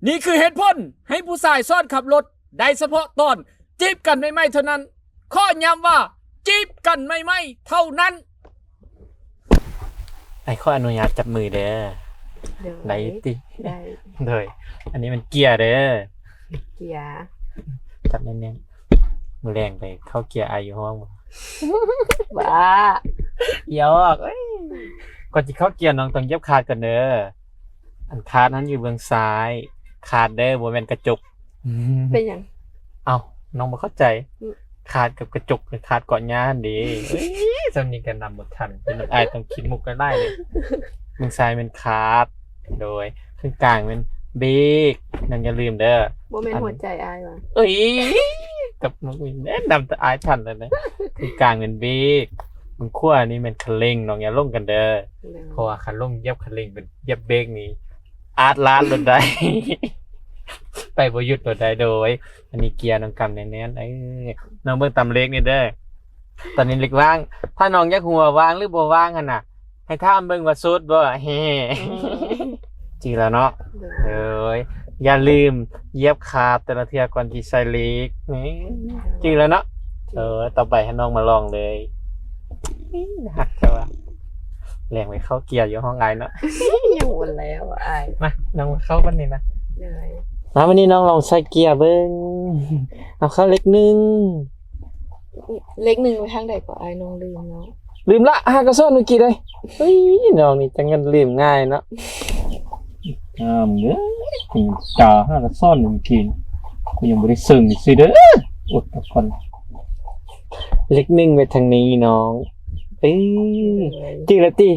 นี่คือเหตุผลให้ผู้ชายซ้อนขับรถได้เฉพาะตอนจีบกันไม่เท่านั้นข้อย้ำว่าจีบกันไม่เท่านั้นไอ้ข้ออนุญาตจับมือเด้อได้ติได้เลยอันนี้มันเกียร์เด้อเกียร์จับแน่นๆมือแรงไปเข้าเกียร์อายุห้องบ้าเยอะก่อนจะเข้าเกียร์น้องต้องเย็บขาดกันเด้ออันขาดนั้นอยู่เบื้องซ้ายขาดเด้อบ่แม่นกระจกเป็นยังเอาน้องบ่เข้าใจขาดกับกระจกขาดเกาะย่านดีจำนี้กันนำบททันเป็นอายต้องคิดมุกกันได้เลยเบื้องซ้ายเป็นขาดโดยข้างกลางเป็นเบรกนั่นอย่าลืมเด้อบ่แม่นหัวใจอายวะกับน้องวินแนะนำแต่อายทันเลยนะข้างกลางเป็นเบรกมันขั้วนี่มันคันเร่งน้องอย่าลงกันเด้อเพราะว่าคันลงเย็บคันเร่งเป็นเย็บเบรกนี่อาร์ตลาดรถได้ไปบ่หยุดรถได้โดยอันนี้เกียร์น้องกำแน่นๆน้องเบิ่งตำเล็กนี่เด้อตอนนี้เล็กว่างถ้าน้องอยากหัวว่างหรือบ่ว่างหั่นน่ะให้ถามเบิ่งว่าสุดบ่แฮ่จริงแล้วเนาะอย่าลืมเหยียบคาบแต่ละเทื่อก่อนที่ใส่เล็กนี่จริงแล้วเนาะต่อไปให้น้องมาลองเลยหักจ้ะว่าแรงไปเข้าเกียร์อยู่ห้องไอเนาะอยู่แล้วไอมาน้องเข้าวันนี้นะเลยมาวันนี้น้องลองใส่เกียร์เบิ้งเอาเข้าเล็กนึงเล็กนึงไปทางใดก็ไอน้องลืมเนาะลืมละหากระซ่อนเมื่อกี้เลยเฮ้ยน้องนี่จังกันลืมง่ายเนาะเด้อถึงจ่าหากระซ่อนเมื่อกี้กูยังบ่ได้ซึ้งอีกสิเด้ออดทุกคนเล็กนึงไปทางนี้น้องจริงแล้วติ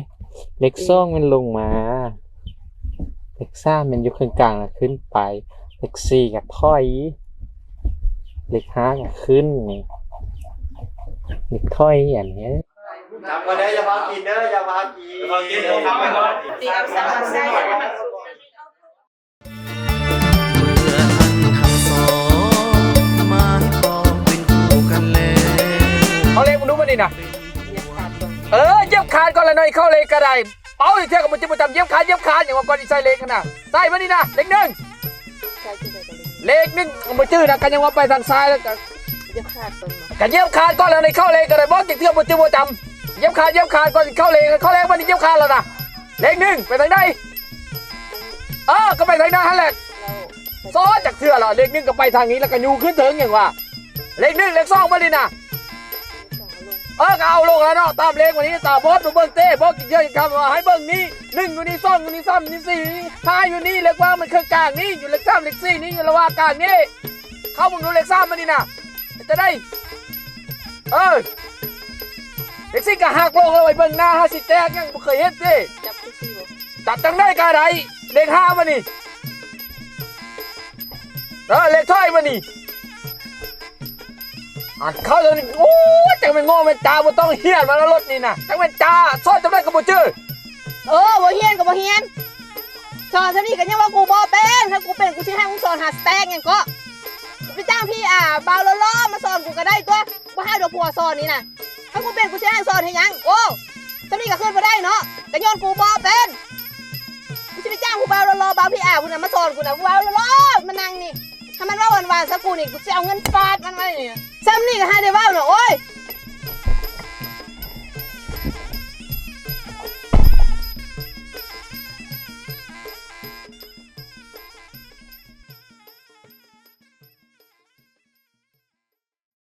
เล็กซ่องมันลงมาเล็กซ่ามันอยู่ข้างกลางขึ้นไปเล็กสี่กับถอยเล็กห้ากับขึ้นนี่เล็กถอยอย่างนี้ทำมาได้อย่ามากินเด้ออย่ามากินทำไปก่อนตีเอาซ้ำได้เขาเล็กมึงรู้มั้ยนี่นะเย็บขาดก่อนละหน่อยเข้าเลยก็ได้เป้าอีกเท่ากับมันจะมาทำเย็บขาดอย่างว่าก่อนที่ใส่เล็กนะใส่มานี่นะเล็กหนึ่งเล็กหนึ่งมาจื้อนะกันยังว่าไปทางซ้ายแล้วกันเย็บขาดก่อนกันเย็บขาดก่อนละหน่อยเข้าเลยก็ได้บอสติดเที่ยวมาจื้อมาจำเย็บขาดก่อนเข้าเลยวันนี้เย็บขาดแล้วนะเล็กหนึ่งไปทางใดก็ไปทางนั้นฮะแหละซ้อนจากเสื้อเหรอเล็กหนึ่งก็ไปทางนี้แล้วก็ยูขึ้นถึงอย่างว่าเล็กหนึ่งเล็กสองมาดินะก็เอาลงแล้วเนาะตามเลขวันนี้ตามบอสเบิ้งเต้บอสเยอะครับให้เบิ้งนี้หนึ่งอยู่นี่ซ่องอยู่นี่ซ้ำนี่สี่ห้าอยู่นี่เล็กว่ามันคือกลางนี่อยู่เล็กสามเล็กสี่นี่อยู่ระหว่างกลางนี่เข้ามึงดูเล็กสามมาดินะจะได้เล็กสี่ก็หักลงเลยเบิ้งหน้า50แตกยังไม่เคยเห็นสิจับที่สี่จับจังได้กาไดเล็กห้ามานี่เล็กถ้อยมานี่เข้าเลยโอ้จังเป็นโง่เป็นจ้าบ่ต้องเฮียนมาแล้วรถนี่นะจังเป็นจ้าซ่อนจำได้กับบ่จื้อบ่เฮียนกับบ่เฮียนสอนซะนี่ก็ยังว่ากูบ่เป็นถ้ากูเป็นกูสิให้มึงสอนหาสแต็กหยังก็ไปจ้างพี่บ่าวล้อมาสอนกูก็ได้ตัวบ่ให้ดอกผัวสอนนี่น่ะถ้ากูเป็นกูสิให้สอนให้หยังโอ้ซะนี่ก็ขึ้นบ่ได้เนาะก็ย้อนกูบ่เป็นกูสิไปจ้างผู้บ่าวล้อบ่าวพี่ผู้นั้นมาสอนกูน่ะบ่าวล้อมานั่งนี่ถ้ามันว่าหวานๆซะกูนี่กูสิเอาเงินฟาดมันไว้นี่ซ้ำนี่ก็ให้ได้ว่าวเนาะโอ้ย